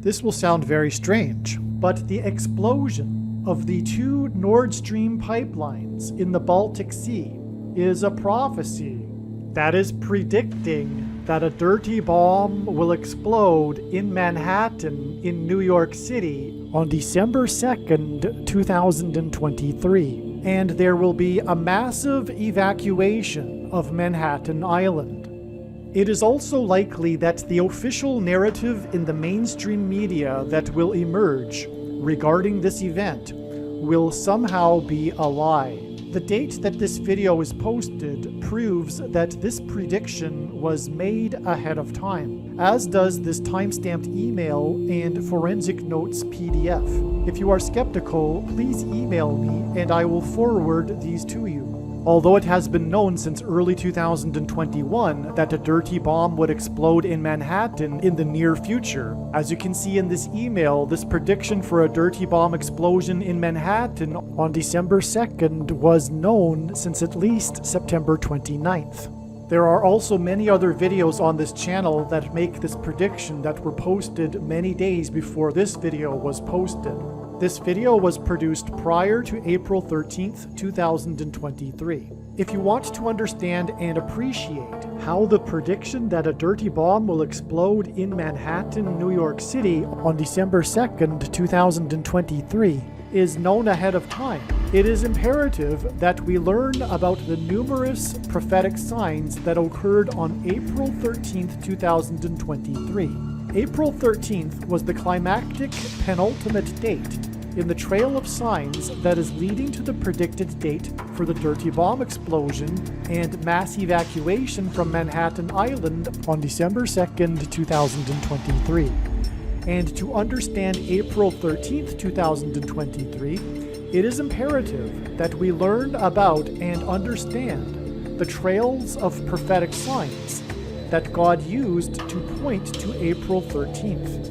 This will sound very strange, but the explosion of the two Nordstream pipelines in the Baltic Sea is a prophecy that is predicting that a dirty bomb will explode in Manhattan in New York City on December 2nd, 2023, and there will be a massive evacuation of Manhattan Island. It is also likely that the official narrative in the mainstream media that will emerge regarding this event will somehow be a lie. The date that this video is posted proves that this prediction was made ahead of time, as does this timestamped email and forensic notes PDF. If you are skeptical, please email me and I will forward these to you. Although it has been known since early 2021 that a dirty bomb would explode in Manhattan in the near future, as you can see in this email, this prediction for a dirty bomb explosion in Manhattan on December 2nd was known since at least September 29th. There are also many other videos on this channel that make this prediction that were posted many days before this video was posted. This video was produced prior to April 13th, 2023. If you want to understand and appreciate how the prediction that a dirty bomb will explode in Manhattan, New York City on December 2nd, 2023 is known ahead of time, it is imperative that we learn about the numerous prophetic signs that occurred on April 13th, 2023. April 13th was the climactic penultimate date in the trail of signs that is leading to the predicted date for the dirty bomb explosion and mass evacuation from Manhattan Island on December 2nd, 2023. And to understand April 13th, 2023, it is imperative that we learn about and understand the trails of prophetic signs that God used to point to April 13th.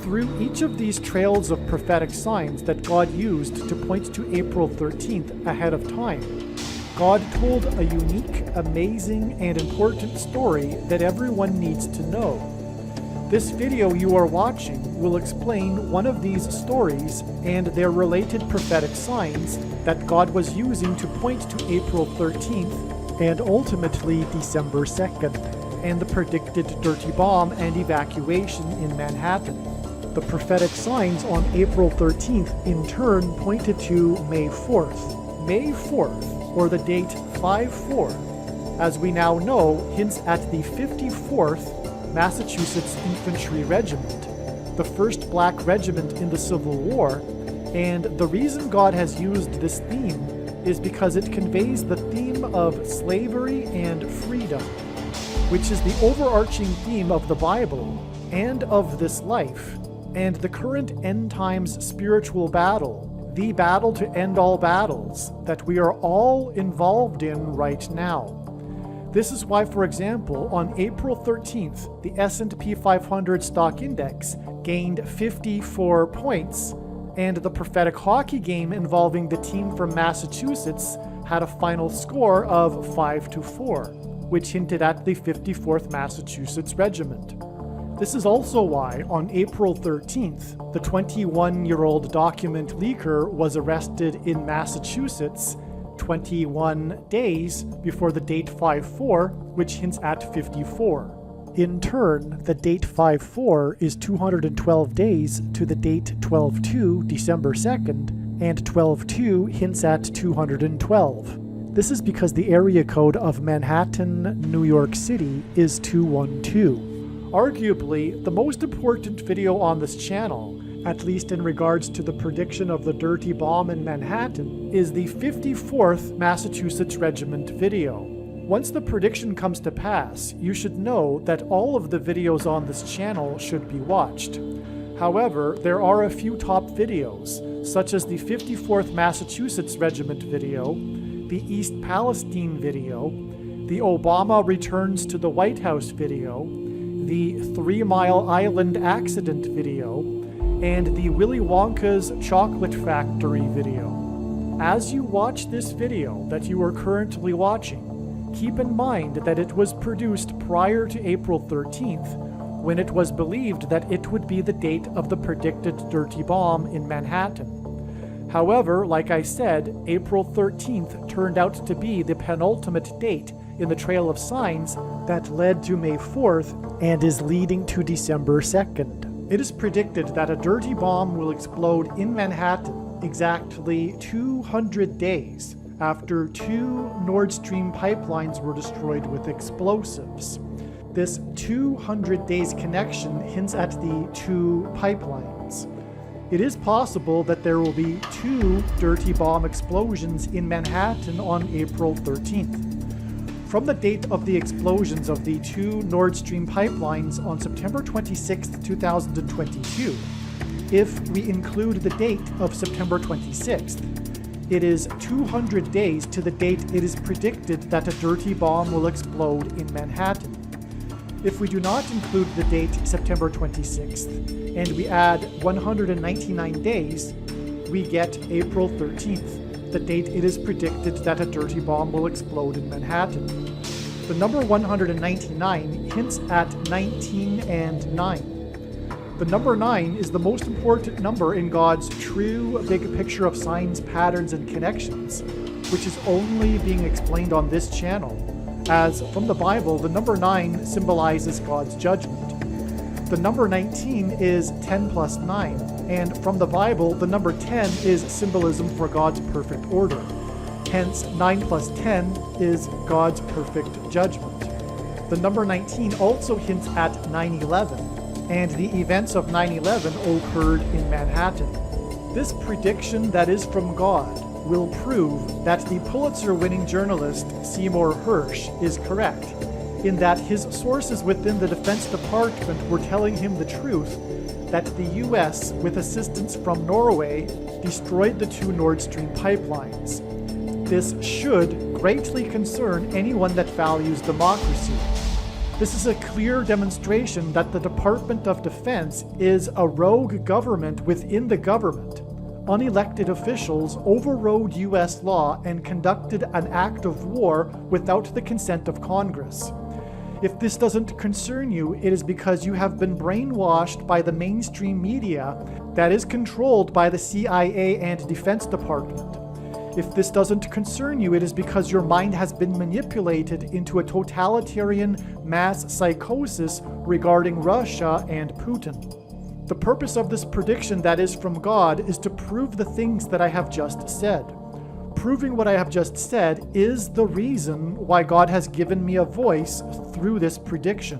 Through each of these trails of prophetic signs that God used to point to April 13th ahead of time, God told a unique, amazing, and important story that everyone needs to know. This video you are watching will explain one of these stories and their related prophetic signs that God was using to point to April 13th and ultimately December 2nd, and the predicted dirty bomb and evacuation in Manhattan. The prophetic signs on April 13th in turn pointed to May 4th. May 4th, or the date 5-4, as we now know, hints at the 54th Massachusetts Infantry Regiment, the first black regiment in the Civil War, and the reason God has used this theme is because it conveys the theme of slavery and freedom, which is the overarching theme of the Bible and of this life, and the current end times spiritual battle, the battle to end all battles that we are all involved in right now. This is why, for example, on April 13th, the S&P 500 stock index gained 54 points, and the prophetic hockey game involving the team from Massachusetts had a final score of 5-4, which hinted at the 54th Massachusetts Regiment. This is also why, on April 13th, the 21-year-old document leaker was arrested in Massachusetts 21 days before the date 5-4, which hints at 54. In turn, the date 5-4 is 212 days to the date 12-2, December 2nd, and 12-2 hints at 212. This is because the area code of Manhattan, New York City is 212. Arguably, the most important video on this channel, at least in regards to the prediction of the dirty bomb in Manhattan, is the 54th Massachusetts Regiment video. Once the prediction comes to pass, you should know that all of the videos on this channel should be watched. However, there are a few top videos, such as the 54th Massachusetts Regiment video, the East Palestine video, the Obama Returns to the White House video, the 3 Mile Island accident video, and the Willy Wonka's Chocolate Factory video. As you watch this video that you are currently watching, keep in mind that it was produced prior to April 13th, when it was believed that it would be the date of the predicted dirty bomb in Manhattan. However, like I said, April 13th turned out to be the penultimate date in the trail of signs that led to May 4th and is leading to December 2nd. It is predicted that a dirty bomb will explode in Manhattan exactly 200 days after 2 Nordstream pipelines were destroyed with explosives. This 200 days connection hints at the 2 pipelines. It is possible that there will be 2 dirty bomb explosions in Manhattan on April 13th. From the date of the explosions of the 2 Nordstream pipelines on September 26, 2022, if we include the date of September 26th, it is 200 days to the date it is predicted that a dirty bomb will explode in Manhattan. If we do not include the date September 26th, and we add 199 days, we get April 13th, the date it is predicted that a dirty bomb will explode in Manhattan. The number 199 hints at 19 and 9. The number 9 is the most important number in God's true big picture of signs, patterns, and connections, which is only being explained on this channel, as from the Bible, the number 9 symbolizes God's judgment. The number 19 is 10 plus 9, and from the Bible, the number 10 is symbolism for God's perfect order. Hence, 9 plus 10 is God's perfect judgment. The number 19 also hints at 9/11, and the events of 9/11 occurred in Manhattan. This prediction that is from God will prove that the Pulitzer-winning journalist Seymour Hersh is correct, in that his sources within the Defense Department were telling him the truth that the US, with assistance from Norway, destroyed the 2 Nord Stream pipelines. This should greatly concern anyone that values democracy. This is a clear demonstration that the Department of Defense is a rogue government within the government. Unelected officials overrode US law and conducted an act of war without the consent of Congress. If this doesn't concern you, it is because you have been brainwashed by the mainstream media that is controlled by the CIA and Defense Department. If this doesn't concern you, it is because your mind has been manipulated into a totalitarian mass psychosis regarding Russia and Putin. The purpose of this prediction that is from God is to prove the things that I have just said. Proving what I have just said is the reason why God has given me a voice through this prediction.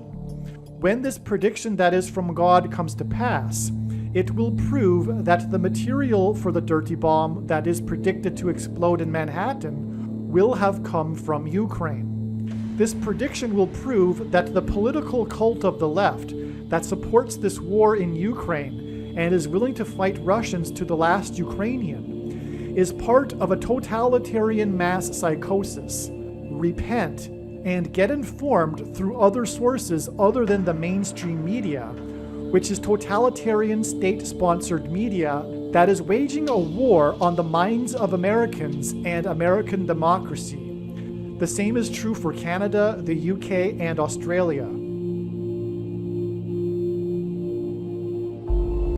When this prediction that is from God comes to pass, it will prove that the material for the dirty bomb that is predicted to explode in Manhattan will have come from Ukraine. This prediction will prove that the political cult of the left that supports this war in Ukraine and is willing to fight Russians to the last Ukrainian is part of a totalitarian mass psychosis. Repent and get informed through other sources other than the mainstream media, which is totalitarian state-sponsored media that is waging a war on the minds of Americans and American democracy. The same is true for Canada, the UK, and Australia.